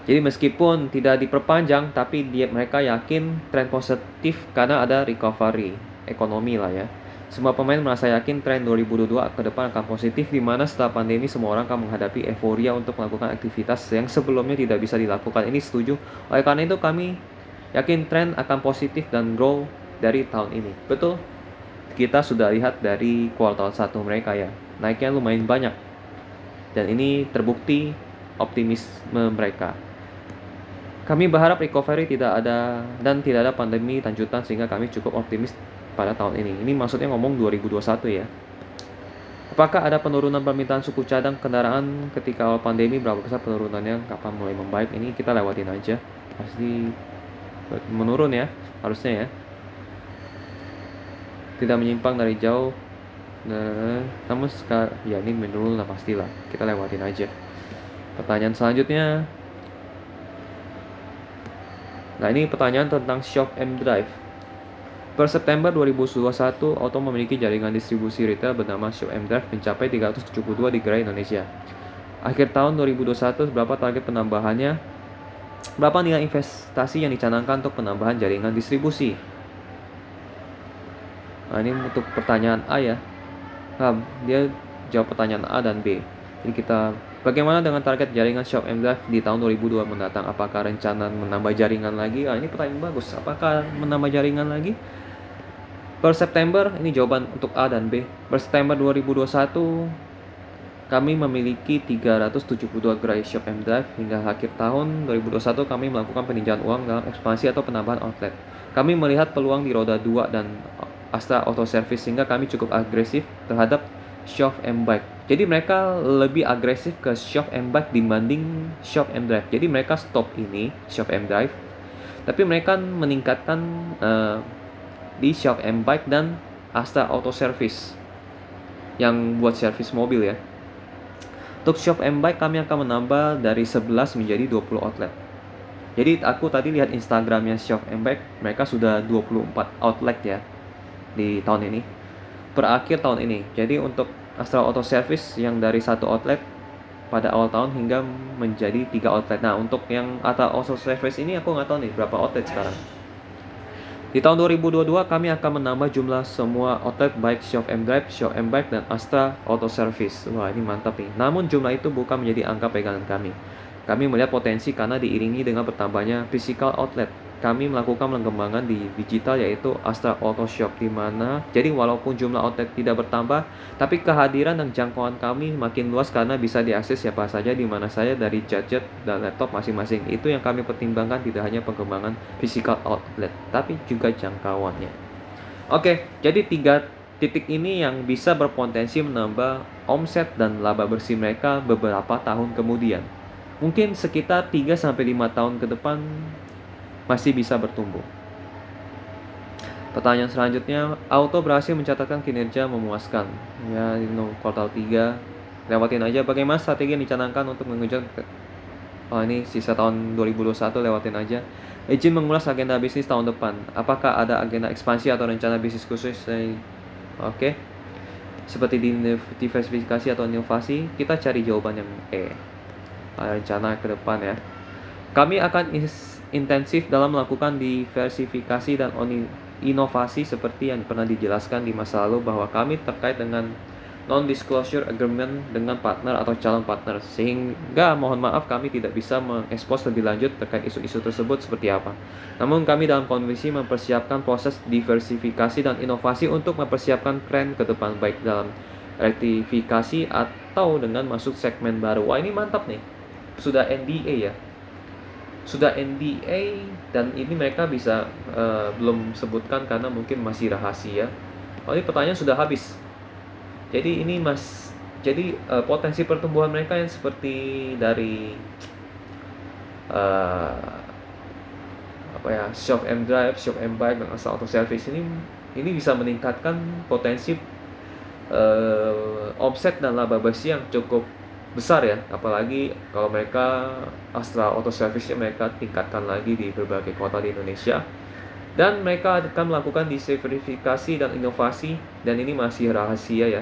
Jadi meskipun tidak diperpanjang, tapi mereka yakin tren positif karena ada recovery ekonomi lah ya. Semua pemain merasa yakin tren 2022 ke depan akan positif, di mana setelah pandemi semua orang akan menghadapi euforia untuk melakukan aktivitas yang sebelumnya tidak bisa dilakukan. Ini setuju. Oleh karena itu kami yakin tren akan positif dan grow dari tahun ini. Betul, kita sudah lihat dari kuartal 1 mereka ya, naiknya lumayan banyak. Dan ini terbukti optimisme mereka. Kami berharap recovery tidak ada pandemi lanjutan sehingga kami cukup optimis pada tahun ini. Ini maksudnya ngomong 2021 ya. Apakah ada penurunan permintaan suku cadang kendaraan ketika awal pandemi? Berapa besar penurunannya? Kapan mulai membaik? Ini kita lewatin aja. Pasti menurun ya, harusnya ya. Tidak menyimpang dari jauh. Nah, namun sekarang ya ini menurun lah pastilah. Kita lewatin aja. Pertanyaan selanjutnya. Nah, ini pertanyaan tentang Shop and Drive. Per September 2021, Auto memiliki jaringan distribusi retail bernama Shop and Drive mencapai 372 di gerai Indonesia. Akhir tahun 2021, berapa target penambahannya? Berapa nilai investasi yang dicanangkan untuk penambahan jaringan distribusi? Nah, ini untuk pertanyaan A ya. Nah, dia jawab pertanyaan A dan B. Jadi kita, bagaimana dengan target jaringan Shop and Drive di tahun 2002 mendatang? Apakah rencana menambah jaringan lagi? Ini pertanyaan bagus. Apakah menambah jaringan lagi? Per September, ini jawaban untuk A dan B. Per September 2021, kami memiliki 372 gerai Shop and Drive. Hingga akhir tahun 2021, kami melakukan peninjauan uang dalam ekspansi atau penambahan outlet. Kami melihat peluang di roda 2 dan Astra Auto Service sehingga kami cukup agresif terhadap Shop and Bike. Jadi mereka lebih agresif ke Shop and Bike dibanding Shop and Drive. Jadi mereka stop ini Shop and Drive, tapi mereka meningkatkan di Shop and Bike dan Astra Auto Service yang buat servis mobil ya. Untuk Shop and Bike kami akan menambah dari 11 menjadi 20 outlet. Jadi aku tadi lihat Instagramnya Shop and Bike, mereka sudah 24 outlet ya di tahun ini, per akhir tahun ini. Jadi untuk Astra Auto Service yang dari 1 outlet pada awal tahun hingga menjadi 3 outlet. Nah, untuk yang Astra Auto Service ini aku nggak tahu nih berapa outlet sekarang. Di tahun 2022 kami akan menambah jumlah semua outlet baik Shop and Drive, Shop and Bike, dan Astra Auto Service. Wah, ini mantap nih. Namun jumlah itu bukan menjadi angka pegangan kami. Kami melihat potensi karena diiringi dengan bertambahnya physical outlet. Kami melakukan pengembangan di digital yaitu Astra Auto Shop di mana jadi walaupun jumlah outlet tidak bertambah, tapi kehadiran dan jangkauan kami makin luas karena bisa diakses siapa saja di mana saja dari gadget dan laptop masing-masing. Itu yang kami pertimbangkan, tidak hanya pengembangan physical outlet, tapi juga jangkauannya. Oke, jadi 3 titik ini yang bisa berpotensi menambah omset dan laba bersih mereka beberapa tahun kemudian. Mungkin sekitar 3-5 tahun ke depan masih bisa bertumbuh. Pertanyaan selanjutnya, Auto berhasil mencatatkan kinerja memuaskan. Ya, kuartal 3 lewatin aja. Bagaimana strategi yang dicanangkan untuk mengejar ini sisa tahun 2021, lewatin aja. Izin mengulas agenda bisnis tahun depan. Apakah ada agenda ekspansi atau rencana bisnis khusus? Oke. Seperti diversifikasi atau inovasi, kita cari jawaban yang E. Rencana ke depan ya. Kami akan intensif dalam melakukan diversifikasi dan inovasi seperti yang pernah dijelaskan di masa lalu bahwa kami terkait dengan non-disclosure agreement dengan partner atau calon partner, sehingga mohon maaf kami tidak bisa mengekspos lebih lanjut terkait isu-isu tersebut seperti apa. Namun kami dalam kondisi mempersiapkan proses diversifikasi dan inovasi untuk mempersiapkan tren ke depan baik dalam rektifikasi atau dengan masuk segmen baru. Wah, ini mantap nih. Sudah NDA ya. Sudah NDA dan ini mereka bisa belum sebutkan karena mungkin masih rahasia. Ini pertanyaan sudah habis. Jadi ini potensi pertumbuhan mereka yang seperti dari Shop and Drive, Shop and Bike, dan Astra Auto Service ini bisa meningkatkan potensi omset dan laba bersih yang cukup besar ya, apalagi kalau mereka Astra Auto Service mereka tingkatkan lagi di berbagai kota di Indonesia, dan mereka akan melakukan diversifikasi dan inovasi, dan ini masih rahasia ya.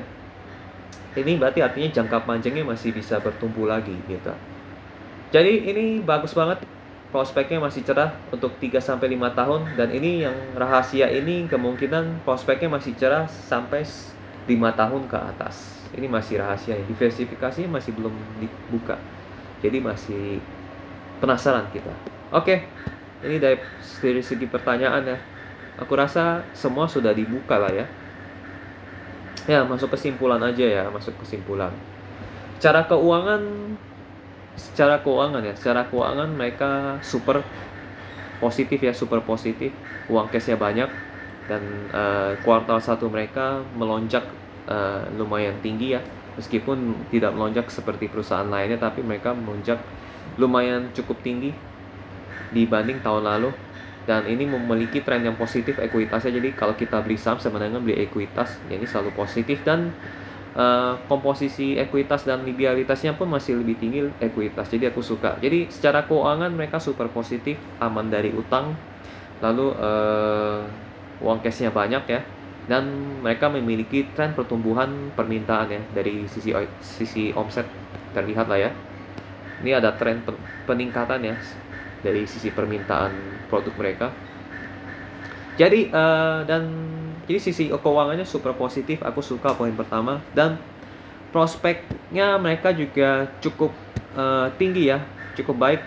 Ini berarti artinya jangka panjangnya masih bisa bertumbuh lagi gitu. Jadi ini bagus banget prospeknya masih cerah untuk 3-5 tahun, dan ini yang rahasia ini kemungkinan prospeknya masih cerah sampai 5 tahun ke atas. Ini masih rahasia, diversifikasinya masih belum dibuka. Jadi masih penasaran kita. Oke, ini dari segi pertanyaan ya. Aku rasa semua sudah dibuka lah ya. Ya, masuk kesimpulan aja ya, masuk kesimpulan. Secara keuangan mereka super positif ya, super positif. Uang cashnya banyak, dan kuartal 1 mereka melonjak lumayan tinggi ya. Meskipun tidak melonjak seperti perusahaan lainnya, tapi mereka melonjak lumayan cukup tinggi dibanding tahun lalu. Dan ini memiliki tren yang positif ekuitasnya. Jadi kalau kita beli saham sebenarnya beli ekuitas, ya ini selalu positif. Dan komposisi ekuitas dan liabilitasnya pun masih lebih tinggi ekuitas. Jadi aku suka. Jadi secara keuangan mereka super positif, aman dari utang. Lalu uang cashnya banyak ya. Dan mereka memiliki tren pertumbuhan permintaan ya. Dari sisi omset terlihat lah ya. Ini ada tren peningkatan ya dari sisi permintaan produk mereka. Jadi jadi sisi keuangannya super positif, aku suka poin pertama. Dan prospeknya mereka juga cukup tinggi ya, cukup baik.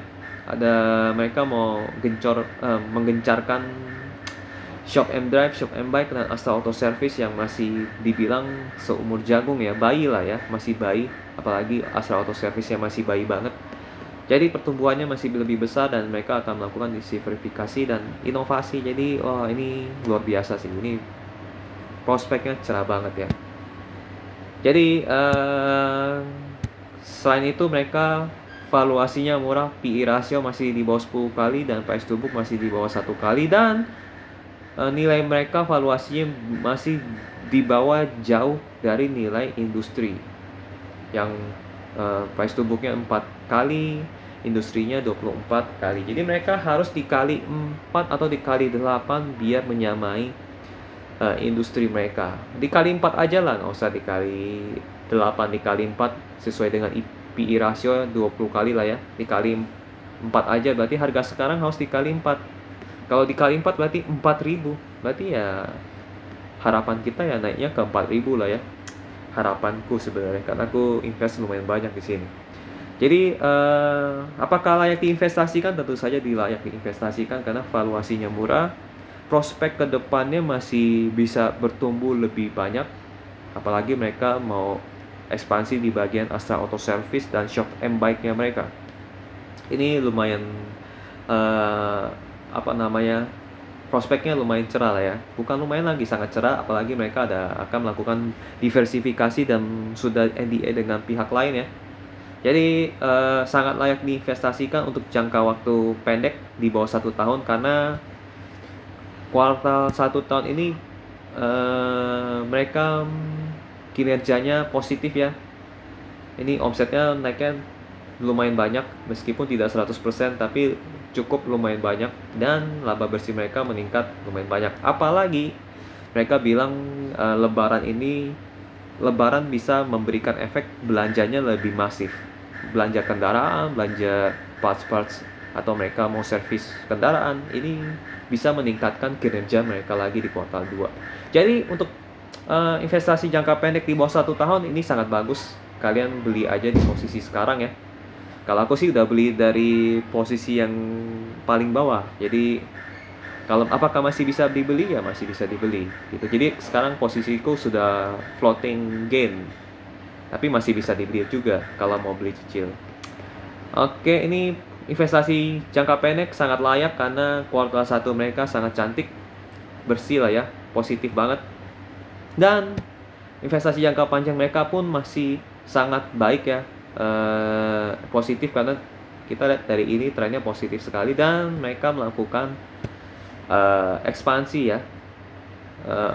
Mereka mau menggencarkan Shop and Drive, Shop and Bike, dan Astra Auto Service yang masih dibilang seumur jagung ya, bayi lah ya, masih bayi. Apalagi Astra Auto Service yang masih bayi banget. Jadi pertumbuhannya masih lebih besar, dan mereka akan melakukan diversifikasi dan inovasi. Jadi ini luar biasa sih, ini prospeknya cerah banget ya. Jadi selain itu mereka valuasinya murah, PE ratio masih di bawah 10 kali, dan price to book masih di bawah 1 kali, dan nilai mereka valuasinya masih di bawah jauh dari nilai industri yang price to booknya 4 kali, industrinya 24 kali. Jadi mereka harus dikali 4 atau dikali 8 biar menyamai industri mereka. Dikali 4 aja lah, nggak usah dikali 8, dikali 4 sesuai dengan PE ratio 20 kali lah ya. Dikali 4 aja, berarti harga sekarang harus dikali 4. Kalau dikali 4 berarti 4.000. Berarti ya harapan kita ya naiknya ke 4.000 lah ya. Harapanku sebenarnya, karena aku invest lumayan banyak di sini. Jadi apakah layak diinvestasikan? Tentu saja layak diinvestasikan karena valuasinya murah, prospek kedepannya masih bisa bertumbuh lebih banyak, apalagi mereka mau ekspansi di bagian Astra Auto Service dan Shop and Bike-nya mereka. Ini lumayan prospeknya lumayan cerah lah ya. Bukan lumayan lagi, sangat cerah, apalagi mereka akan melakukan diversifikasi dan sudah NDA dengan pihak lain ya. Jadi sangat layak diinvestasikan untuk jangka waktu pendek di bawah 1 tahun, karena kuartal 1 tahun ini mereka kinerjanya positif ya. Ini omsetnya naiknya lumayan banyak, meskipun tidak 100%, tapi cukup lumayan banyak, dan laba bersih mereka meningkat lumayan banyak. Apalagi mereka bilang Lebaran bisa memberikan efek belanjanya lebih masif. Belanja kendaraan, belanja parts atau mereka mau servis kendaraan, ini bisa meningkatkan kinerja mereka lagi di kuartal 2. Jadi untuk investasi jangka pendek di bawah 1 tahun ini sangat bagus. Kalian beli aja di posisi sekarang ya. Kalau aku sih udah beli dari posisi yang paling bawah. Jadi kalau apakah masih bisa dibeli? Ya masih bisa dibeli gitu. Jadi sekarang posisiku sudah floating gain, tapi masih bisa dibeli juga kalau mau beli cicil. Oke, ini investasi jangka pendek sangat layak karena kuartal 1 mereka sangat cantik, bersih lah ya, positif banget. Dan investasi jangka panjang mereka pun masih sangat baik ya, positif, karena kita lihat dari ini trennya positif sekali, dan mereka melakukan ekspansi ya,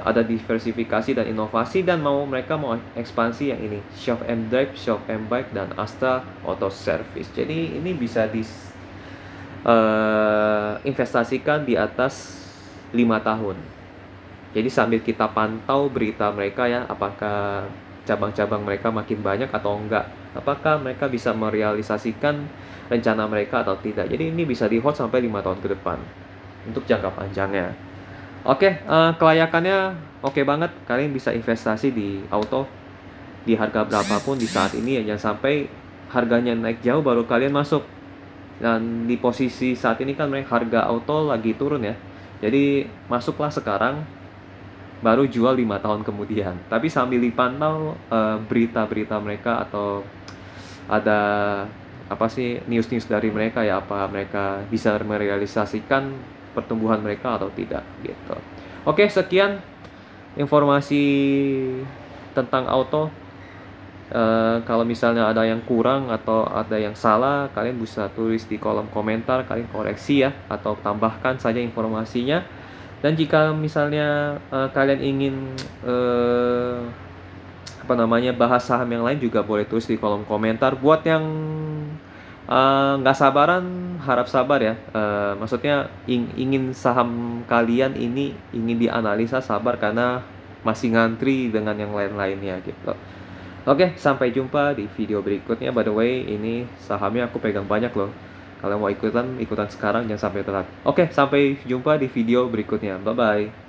ada diversifikasi dan inovasi, dan mereka mau ekspansi yang ini, Shop and Drive, Shop and Bike, dan Astra Auto Service. Jadi ini bisa investasikan di atas 5 tahun. Jadi sambil kita pantau berita mereka ya, apakah cabang-cabang mereka makin banyak atau enggak. Apakah mereka bisa merealisasikan rencana mereka atau tidak. Jadi ini bisa di hold sampai 5 tahun ke depan untuk jangka panjangnya. Oke, kelayakannya oke banget. Kalian bisa investasi di auto di harga berapapun di saat ini ya, jangan sampai harganya naik jauh baru kalian masuk. Dan di posisi saat ini kan harga auto lagi turun ya. Jadi masuklah sekarang, baru jual 5 tahun kemudian. Tapi sambil dipantau berita-berita mereka atau ada apa sih news-news dari mereka ya, apa mereka bisa merealisasikan pertumbuhan mereka atau tidak gitu. Oke, sekian informasi tentang auto. Kalau misalnya ada yang kurang atau ada yang salah, kalian bisa tulis di kolom komentar, kalian koreksi ya, atau tambahkan saja informasinya. Dan jika misalnya kalian ingin bahas saham yang lain, juga boleh tulis di kolom komentar. Buat yang nggak sabaran, harap sabar ya. Maksudnya ingin saham kalian ini ingin dianalisa, sabar karena masih ngantri dengan yang lain-lainnya gitu. Oke, sampai jumpa di video berikutnya. By the way, ini sahamnya aku pegang banyak loh. Kalau mau ikutan sekarang, jangan sampai telat. Oke, sampai jumpa di video berikutnya. Bye-bye.